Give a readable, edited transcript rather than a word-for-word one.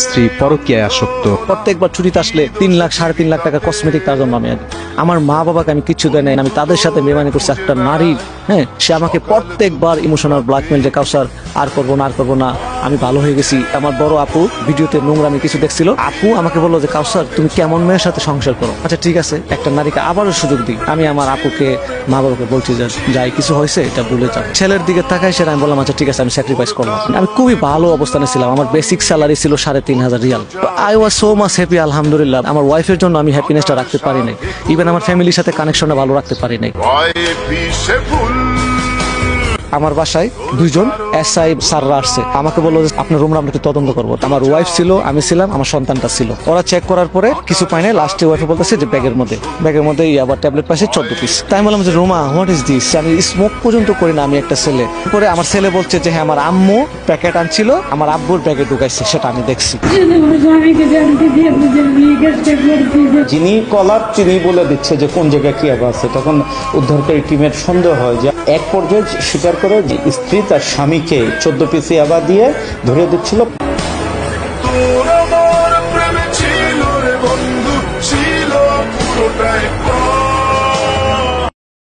স্ত্রী পরকীয়ায় আসক্ত। প্রত্যেকবার ছুটিতে আসলে 3 লাখ 3.5 লাখ টাকা কসমেটিক তার জন্য আমি আনি। আমার মা বাবাকে আমি কিচ্ছু দেয় নাই, আমি তাদের সাথে বেমানি করছি। একটা নারী, হ্যাঁ, সে আমাকে প্রত্যেকবার ইমোশনাল ব্ল্যাকমেল, যে কাউসার আর করবো না, আমি ভালো হয়ে গেছি। আমার বড় আপু ভিডিওতে নোংরামি কিছু দেখছিল, আপু আমাকে বললো যে কাউসার তুমি কেমন মেয়ের সাথে সংসার করো। আচ্ছা ঠিক আছে, একটা নারীকে আবারও সুযোগ দিই। আমি আমার আপুকে, মা বাবাকে বলছি যে যাই কিছু হয়েছে এটা ভুলে যাও। ছেলের দিকে তাকাই, সেটা আমি বললাম আচ্ছা ঠিক আছে, আমি স্যাক্রিফাইস করলাম। আমি খুবই ভালো অবস্থানে ছিলাম, আমার বেসিক স্যালারি ছিল 3,500 Real. I was so much happy, আলহামদুলিল্লাহ। আমার ওয়াইফের জন্য আমি হ্যাপিনেসটা রাখতে পারি নাই, ইভেন আমার ফ্যামিলির সাথে কানেকশনটা ভালো রাখতে পারি নাই। আমার বাসায় 2জন এসআই স্যাররা আসছে, আমাকে বললো যে আপনার রুমরা আমরা তদন্ত করবো। আমার ওয়াইফ ছিল, আমি ছিলাম, আমার সন্তানটা ছিল। ওরা চেক করার পরে কিছু পায় নাই। লাস্টে ওয়াইফে বলতেছে যে ব্যাগের মধ্যে আবার ট্যাবলেট পাইছে 14 পিস। তাই আমি বললাম যে রুমা, হোয়াট ইজ দিস? আমি স্মোক পর্যন্ত করি না, আমি একটা ছেলে। পরে আমার ছেলে বলছে যে হ্যাঁ আমার আম্মু প্যাকেট আনছিল, আমার আব্বুর ব্যাগে ঢুকাইছে, সেটা আমি দেখছি। যিনি কলার তিনি বলে দিচ্ছে যে কোন জায়গায় কি আছে। তখন উদ্ধারকারী টিমের সন্দেহ হয় যে এক পর্যায়ে স্বীকার করে যে স্ত্রী তার স্বামীকে 14 পিস ইয়াবা দিয়ে ধরে দিচ্ছিল।